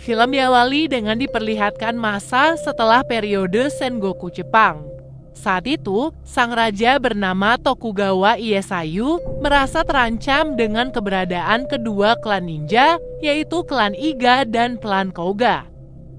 Film diawali dengan diperlihatkan masa setelah periode Sengoku Jepang. Saat itu, sang raja bernama Tokugawa Ieyasu merasa terancam dengan keberadaan kedua klan ninja, yaitu klan Iga dan klan Kouga.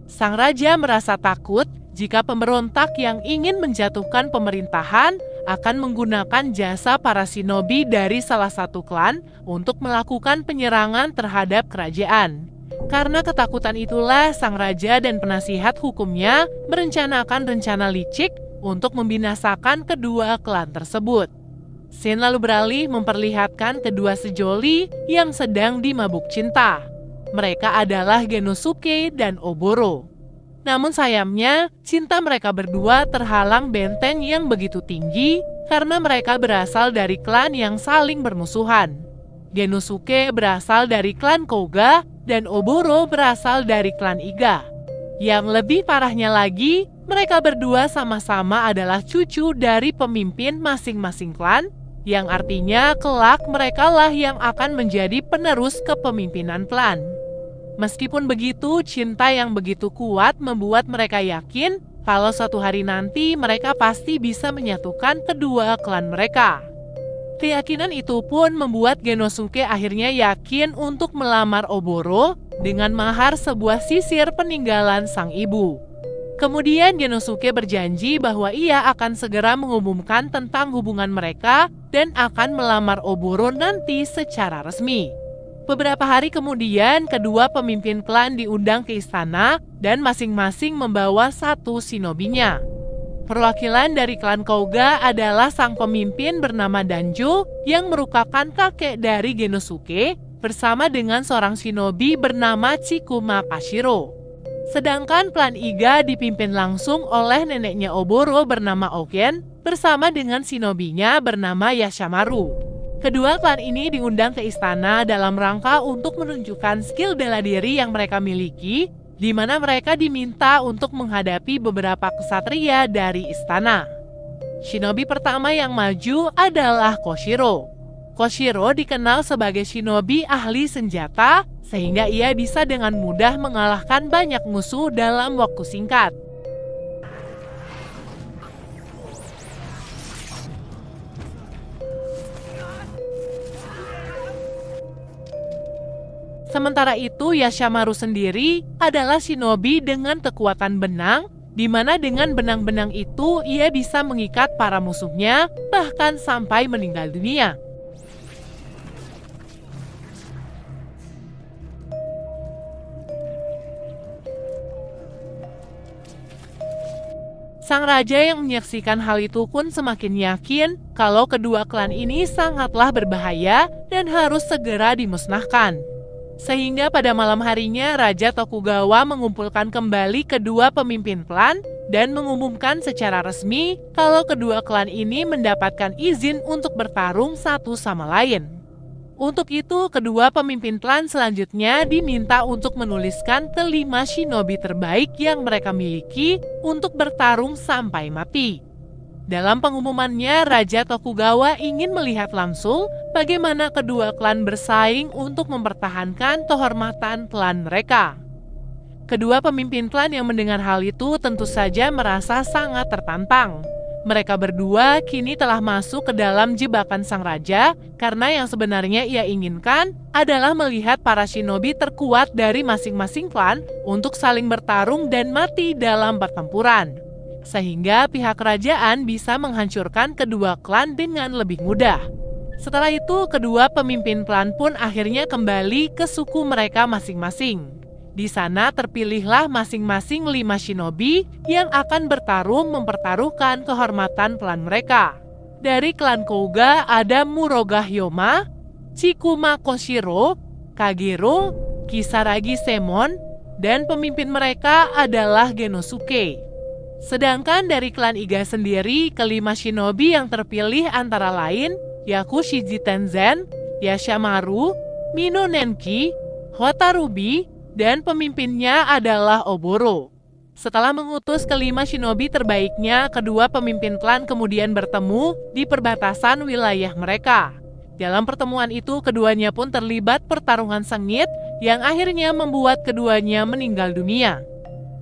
Sang raja merasa takut jika pemberontak yang ingin menjatuhkan pemerintahan akan menggunakan jasa para shinobi dari salah satu klan untuk melakukan penyerangan terhadap kerajaan. Karena ketakutan itulah sang raja dan penasihat hukumnya merencanakan rencana licik untuk membinasakan kedua klan tersebut. Scene lalu beralih memperlihatkan kedua sejoli yang sedang dimabuk cinta. Mereka adalah Genosuke dan Oboro. Namun sayangnya, cinta mereka berdua terhalang benteng yang begitu tinggi karena mereka berasal dari klan yang saling bermusuhan. Genosuke berasal dari klan Kouga dan Oboro berasal dari klan Iga. Yang lebih parahnya lagi, mereka berdua sama-sama adalah cucu dari pemimpin masing-masing klan, yang artinya kelak merekalah yang akan menjadi penerus kepemimpinan klan. Meskipun begitu, cinta yang begitu kuat membuat mereka yakin kalau suatu hari nanti mereka pasti bisa menyatukan kedua klan mereka. Keyakinan itu pun membuat Genosuke akhirnya yakin untuk melamar Oboro dengan mahar sebuah sisir peninggalan sang ibu. Kemudian Genosuke berjanji bahwa ia akan segera mengumumkan tentang hubungan mereka dan akan melamar Oboro nanti secara resmi. Beberapa hari kemudian, kedua pemimpin klan diundang ke istana dan masing-masing membawa satu shinobinya. Perwakilan dari klan Kouga adalah sang pemimpin bernama Danjo yang merupakan kakek dari Genosuke bersama dengan seorang shinobi bernama Chikuma Kashiro. Sedangkan klan Iga dipimpin langsung oleh neneknya Oboro bernama Ogen bersama dengan shinobinya bernama Yashamaru. Kedua klan ini diundang ke istana dalam rangka untuk menunjukkan skill bela diri yang mereka miliki, di mana mereka diminta untuk menghadapi beberapa ksatria dari istana. Shinobi pertama yang maju adalah Koshiro. Koshiro dikenal sebagai shinobi ahli senjata, sehingga ia bisa dengan mudah mengalahkan banyak musuh dalam waktu singkat. Sementara itu, Yashamaru sendiri adalah shinobi dengan kekuatan benang, di mana dengan benang-benang itu ia bisa mengikat para musuhnya, bahkan sampai meninggal dunia. Sang raja yang menyaksikan hal itu pun semakin yakin kalau kedua klan ini sangatlah berbahaya dan harus segera dimusnahkan. Sehingga pada malam harinya Raja Tokugawa mengumpulkan kembali kedua pemimpin klan dan mengumumkan secara resmi kalau kedua klan ini mendapatkan izin untuk bertarung satu sama lain. Untuk itu, kedua pemimpin klan selanjutnya diminta untuk menuliskan kelima shinobi terbaik yang mereka miliki untuk bertarung sampai mati. Dalam pengumumannya, Raja Tokugawa ingin melihat langsung bagaimana kedua klan bersaing untuk mempertahankan kehormatan klan mereka. Kedua pemimpin klan yang mendengar hal itu tentu saja merasa sangat tertantang. Mereka berdua kini telah masuk ke dalam jebakan sang raja karena yang sebenarnya ia inginkan adalah melihat para shinobi terkuat dari masing-masing klan untuk saling bertarung dan mati dalam pertempuran. Sehingga pihak kerajaan bisa menghancurkan kedua klan dengan lebih mudah. Setelah itu, kedua pemimpin klan pun akhirnya kembali ke suku mereka masing-masing. Di sana terpilihlah masing-masing 5 shinobi yang akan bertarung mempertaruhkan kehormatan klan mereka. Dari klan Kouga ada Muroga Hyoma, Chikuma Koshiro, Kagero, Kisaragi Semon, dan pemimpin mereka adalah Genosuke. Sedangkan dari klan Iga sendiri, kelima shinobi yang terpilih antara lain Yakushiji Tenzen, Yashamaru, Mino Nenki, Hotarubi, dan pemimpinnya adalah Oboro. Setelah mengutus kelima shinobi terbaiknya, kedua pemimpin klan kemudian bertemu di perbatasan wilayah mereka. Dalam pertemuan itu, keduanya pun terlibat pertarungan sengit yang akhirnya membuat keduanya meninggal dunia.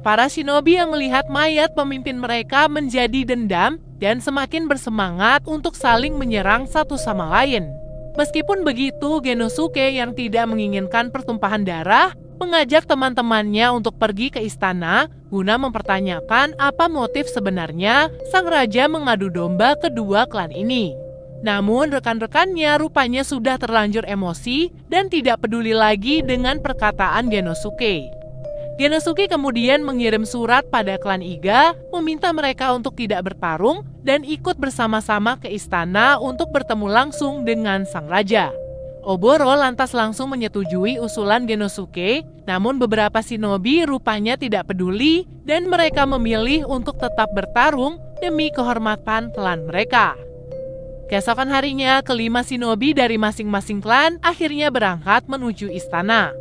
Para shinobi yang melihat mayat pemimpin mereka menjadi dendam dan semakin bersemangat untuk saling menyerang satu sama lain. Meskipun begitu, Genosuke yang tidak menginginkan pertumpahan darah mengajak teman-temannya untuk pergi ke istana guna mempertanyakan apa motif sebenarnya sang raja mengadu domba kedua klan ini. Namun rekan-rekannya rupanya sudah terlanjur emosi dan tidak peduli lagi dengan perkataan Genosuke. Genosuke kemudian mengirim surat pada klan Iga meminta mereka untuk tidak bertarung dan ikut bersama-sama ke istana untuk bertemu langsung dengan sang raja. Oboro lantas langsung menyetujui usulan Genosuke, namun beberapa shinobi rupanya tidak peduli dan mereka memilih untuk tetap bertarung demi kehormatan klan mereka. Keesokan harinya, kelima shinobi dari masing-masing klan akhirnya berangkat menuju istana.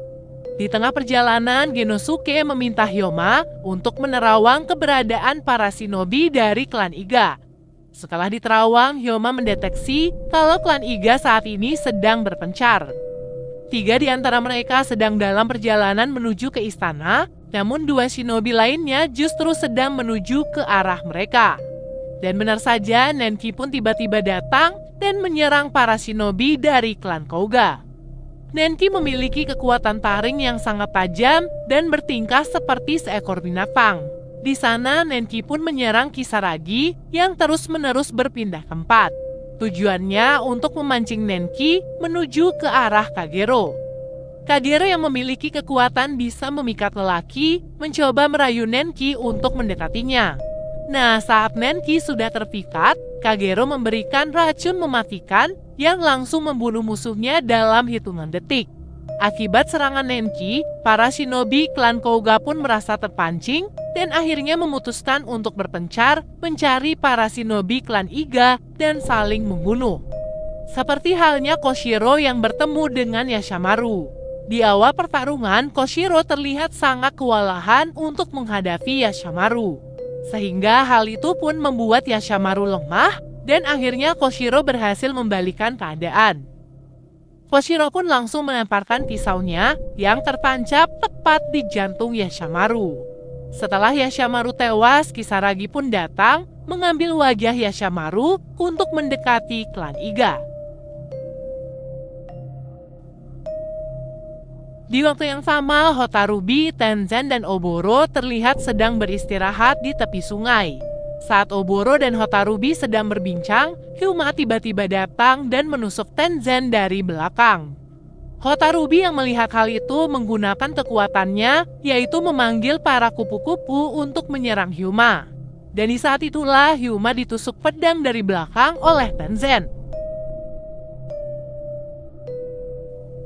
Di tengah perjalanan, Genosuke meminta Hyoma untuk menerawang keberadaan para shinobi dari klan Iga. Setelah diterawang, Hyoma mendeteksi kalau klan Iga saat ini sedang berpencar. 3 di antara mereka sedang dalam perjalanan menuju ke istana, namun 2 shinobi lainnya justru sedang menuju ke arah mereka. Dan benar saja, Nenki pun tiba-tiba datang dan menyerang para shinobi dari klan Koga. Nenki memiliki kekuatan taring yang sangat tajam dan bertingkah seperti seekor binatang. Di sana, Nenki pun menyerang Kisaragi yang terus-menerus berpindah tempat. Tujuannya untuk memancing Nenki menuju ke arah Kagero. Kagero yang memiliki kekuatan bisa memikat lelaki mencoba merayu Nenki untuk mendekatinya. Nah, saat Nenki sudah terpikat, Kagero memberikan racun mematikan yang langsung membunuh musuhnya dalam hitungan detik. Akibat serangan Nenki, para shinobi klan Koga pun merasa terpancing dan akhirnya memutuskan untuk berpencar mencari para shinobi klan Iga dan saling membunuh. Seperti halnya Koshiro yang bertemu dengan Yashamaru. Di awal pertarungan, Koshiro terlihat sangat kewalahan untuk menghadapi Yashamaru. Sehingga hal itu pun membuat Yashamaru lemah dan akhirnya Koshiro berhasil membalikan keadaan. Koshiro pun langsung melemparkan pisaunya yang tertancap tepat di jantung Yashamaru. Setelah Yashamaru tewas, Kisaragi pun datang mengambil wajah Yashamaru untuk mendekati klan Iga. Di waktu yang sama, Hotarubi, Tenzen, dan Oboro terlihat sedang beristirahat di tepi sungai. Saat Oboro dan Hotarubi sedang berbincang, Hyuma tiba-tiba datang dan menusuk Tenzen dari belakang. Hotarubi yang melihat hal itu menggunakan kekuatannya, yaitu memanggil para kupu-kupu untuk menyerang Hyuma. Dan di saat itulah Hyuma ditusuk pedang dari belakang oleh Tenzen.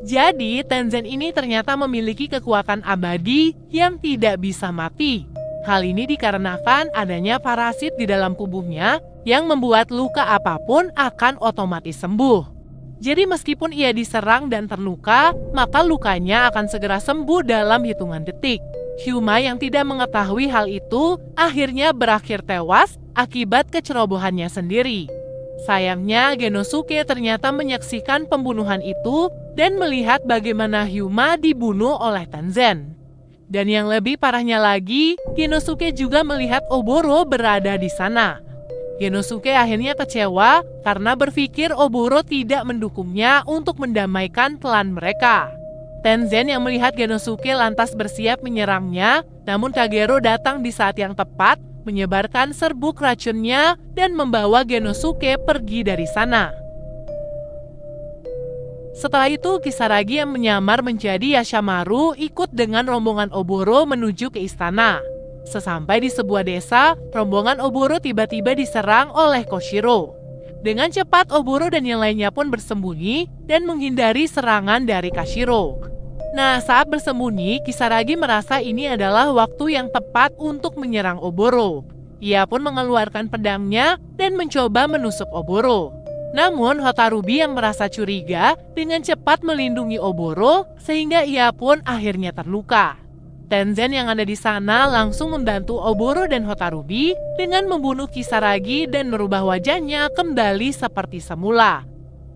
Jadi, Tenzen ini ternyata memiliki kekuatan abadi yang tidak bisa mati. Hal ini dikarenakan adanya parasit di dalam tubuhnya yang membuat luka apapun akan otomatis sembuh. Jadi meskipun ia diserang dan terluka, maka lukanya akan segera sembuh dalam hitungan detik. Hyuma yang tidak mengetahui hal itu akhirnya berakhir tewas akibat kecerobohannya sendiri. Sayangnya, Genosuke ternyata menyaksikan pembunuhan itu dan melihat bagaimana Hyuma dibunuh oleh Tenzen. Dan yang lebih parahnya lagi, Genosuke juga melihat Oboro berada di sana. Genosuke akhirnya kecewa karena berpikir Oboro tidak mendukungnya untuk mendamaikan klan mereka. Tenzen yang melihat Genosuke lantas bersiap menyerangnya, namun Kagero datang di saat yang tepat, menyebarkan serbuk racunnya dan membawa Genosuke pergi dari sana. Setelah itu, Kisaragi yang menyamar menjadi Yashamaru ikut dengan rombongan Oboro menuju ke istana. Sesampai di sebuah desa, rombongan Oboro tiba-tiba diserang oleh Koshiro. Dengan cepat, Oboro dan yang lainnya pun bersembunyi dan menghindari serangan dari Kashiro. Nah, saat bersembunyi, Kisaragi merasa ini adalah waktu yang tepat untuk menyerang Oboro. Ia pun mengeluarkan pedangnya dan mencoba menusuk Oboro. Namun, Hotarubi yang merasa curiga dengan cepat melindungi Oboro sehingga ia pun akhirnya terluka. Tenzen yang ada di sana langsung membantu Oboro dan Hotarubi dengan membunuh Kisaragi dan merubah wajahnya kembali seperti semula.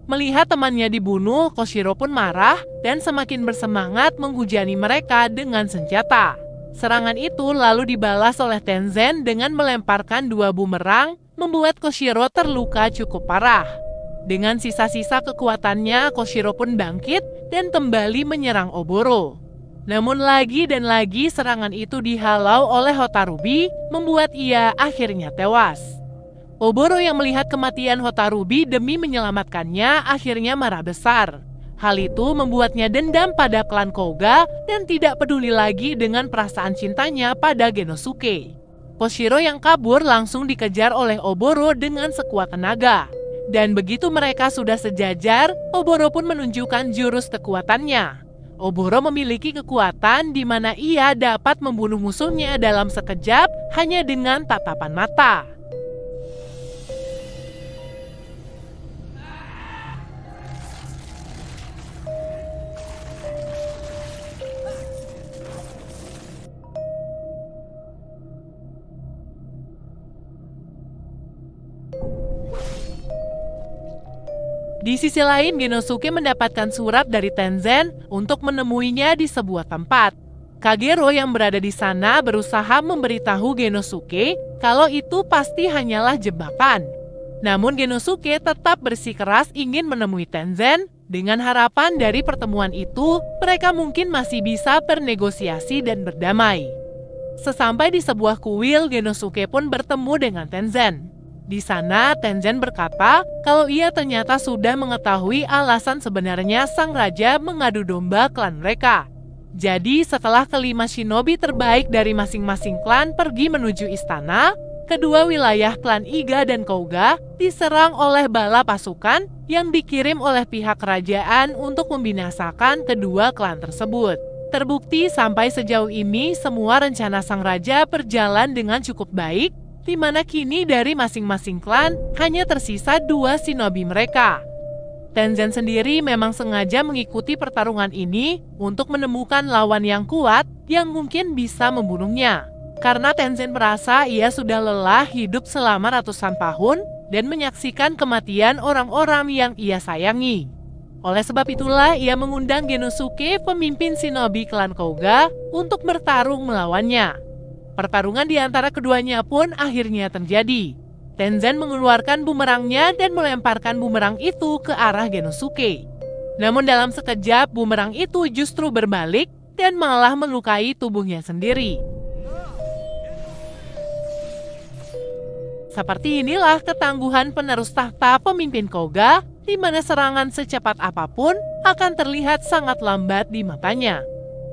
Melihat temannya dibunuh, Koshiro pun marah dan semakin bersemangat menghujani mereka dengan senjata. Serangan itu lalu dibalas oleh Tenzen dengan melemparkan 2 bumerang, membuat Koshiro terluka cukup parah. Dengan sisa-sisa kekuatannya, Koshiro pun bangkit dan kembali menyerang Oboro. Namun lagi dan lagi serangan itu dihalau oleh Hotarubi, membuat ia akhirnya tewas. Oboro yang melihat kematian Hotarubi demi menyelamatkannya akhirnya marah besar. Hal itu membuatnya dendam pada klan Koga dan tidak peduli lagi dengan perasaan cintanya pada Genosuke. Koshiro yang kabur langsung dikejar oleh Oboro dengan sekuat tenaga. Dan begitu mereka sudah sejajar, Oboro pun menunjukkan jurus kekuatannya. Oboro memiliki kekuatan di mana ia dapat membunuh musuhnya dalam sekejap hanya dengan tatapan mata. Di sisi lain, Genosuke mendapatkan surat dari Tenzen untuk menemuinya di sebuah tempat. Kagero yang berada di sana berusaha memberitahu Genosuke kalau itu pasti hanyalah jebakan. Namun Genosuke tetap bersikeras ingin menemui Tenzen dengan harapan dari pertemuan itu mereka mungkin masih bisa bernegosiasi dan berdamai. Sesampai di sebuah kuil, Genosuke pun bertemu dengan Tenzen. Di sana, Tenzen berkata kalau ia ternyata sudah mengetahui alasan sebenarnya sang raja mengadu domba klan mereka. Jadi, setelah kelima shinobi terbaik dari masing-masing klan pergi menuju istana, kedua wilayah klan Iga dan Kouga diserang oleh bala pasukan yang dikirim oleh pihak kerajaan untuk membinasakan kedua klan tersebut. Terbukti sampai sejauh ini semua rencana sang raja berjalan dengan cukup baik, di mana kini dari masing-masing klan hanya tersisa 2 shinobi mereka. Tenzen sendiri memang sengaja mengikuti pertarungan ini untuk menemukan lawan yang kuat yang mungkin bisa membunuhnya. Karena Tenzen merasa ia sudah lelah hidup selama ratusan tahun dan menyaksikan kematian orang-orang yang ia sayangi. Oleh sebab itulah ia mengundang Genosuke, pemimpin shinobi klan Kouga, untuk bertarung melawannya. Pertarungan di antara keduanya pun akhirnya terjadi. Tenzen mengeluarkan bumerangnya dan melemparkan bumerang itu ke arah Genosuke. Namun dalam sekejap bumerang itu justru berbalik dan malah melukai tubuhnya sendiri. Seperti inilah ketangguhan penerus tahta pemimpin Kouga, di mana serangan secepat apapun akan terlihat sangat lambat di matanya.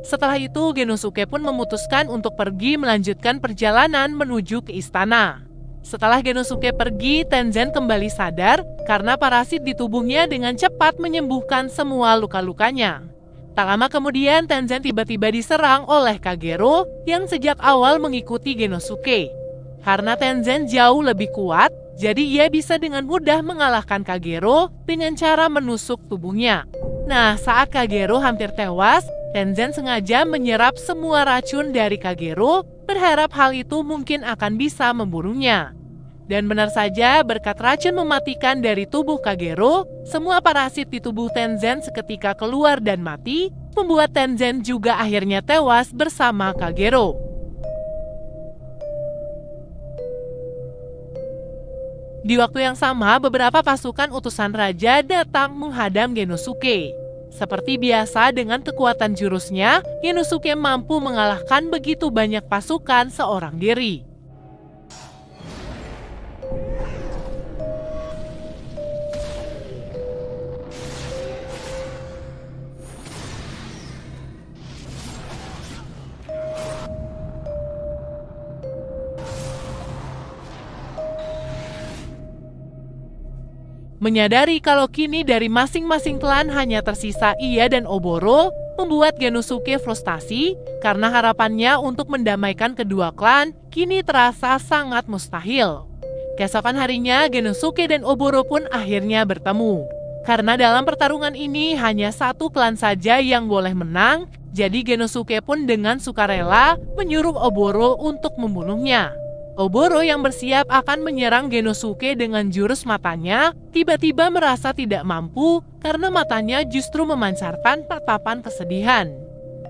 Setelah itu, Genosuke pun memutuskan untuk pergi melanjutkan perjalanan menuju ke istana. Setelah Genosuke pergi, Tenzen kembali sadar karena parasit di tubuhnya dengan cepat menyembuhkan semua luka-lukanya. Tak lama kemudian, Tenzen tiba-tiba diserang oleh Kagero yang sejak awal mengikuti Genosuke. Karena Tenzen jauh lebih kuat, jadi ia bisa dengan mudah mengalahkan Kagero dengan cara menusuk tubuhnya. Nah, saat Kagero hampir tewas, Tenzen sengaja menyerap semua racun dari Kagero, berharap hal itu mungkin akan bisa membunuhnya. Dan benar saja, berkat racun mematikan dari tubuh Kagero, semua parasit di tubuh Tenzen seketika keluar dan mati, membuat Tenzen juga akhirnya tewas bersama Kagero. Di waktu yang sama, beberapa pasukan utusan raja datang menghadang Genosuke. Seperti biasa dengan kekuatan jurusnya, Genosuke mampu mengalahkan begitu banyak pasukan seorang diri. Menyadari kalau kini dari masing-masing klan hanya tersisa ia dan Oboro, membuat Genosuke frustasi karena harapannya untuk mendamaikan kedua klan kini terasa sangat mustahil. Keesokan harinya, Genosuke dan Oboro pun akhirnya bertemu. Karena dalam pertarungan ini hanya satu klan saja yang boleh menang, jadi Genosuke pun dengan sukarela menyuruh Oboro untuk membunuhnya. Oboro yang bersiap akan menyerang Genosuke dengan jurus matanya, tiba-tiba merasa tidak mampu karena matanya justru memancarkan tatapan kesedihan.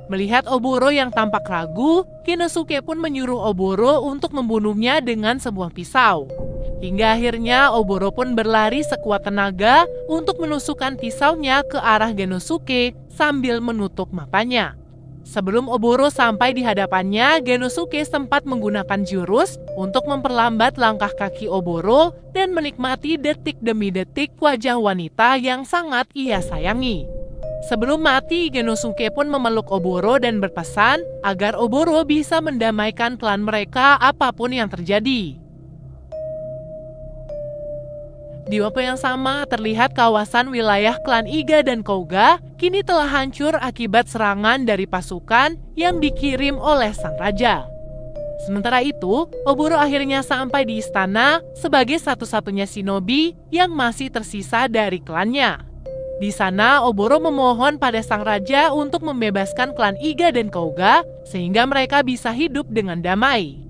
Melihat Oboro yang tampak ragu, Genosuke pun menyuruh Oboro untuk membunuhnya dengan sebuah pisau. Hingga akhirnya Oboro pun berlari sekuat tenaga untuk menusukkan pisaunya ke arah Genosuke sambil menutup matanya. Sebelum Oboro sampai di hadapannya, Genosuke sempat menggunakan jurus untuk memperlambat langkah kaki Oboro dan menikmati detik demi detik wajah wanita yang sangat ia sayangi. Sebelum mati, Genosuke pun memeluk Oboro dan berpesan agar Oboro bisa mendamaikan klan mereka apapun yang terjadi. Di waktu yang sama, terlihat kawasan wilayah klan Iga dan Kouga kini telah hancur akibat serangan dari pasukan yang dikirim oleh sang raja. Sementara itu, Oboro akhirnya sampai di istana sebagai satu-satunya shinobi yang masih tersisa dari klannya. Di sana, Oboro memohon pada sang raja untuk membebaskan klan Iga dan Kouga sehingga mereka bisa hidup dengan damai.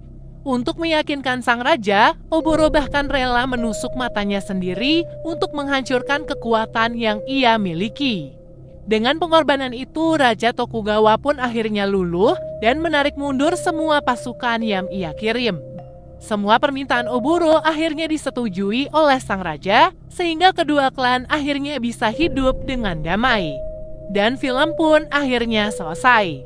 Untuk meyakinkan sang raja, Oboro bahkan rela menusuk matanya sendiri untuk menghancurkan kekuatan yang ia miliki. Dengan pengorbanan itu, Raja Tokugawa pun akhirnya luluh dan menarik mundur semua pasukan yang ia kirim. Semua permintaan Oboro akhirnya disetujui oleh sang raja, sehingga kedua klan akhirnya bisa hidup dengan damai. Dan film pun akhirnya selesai.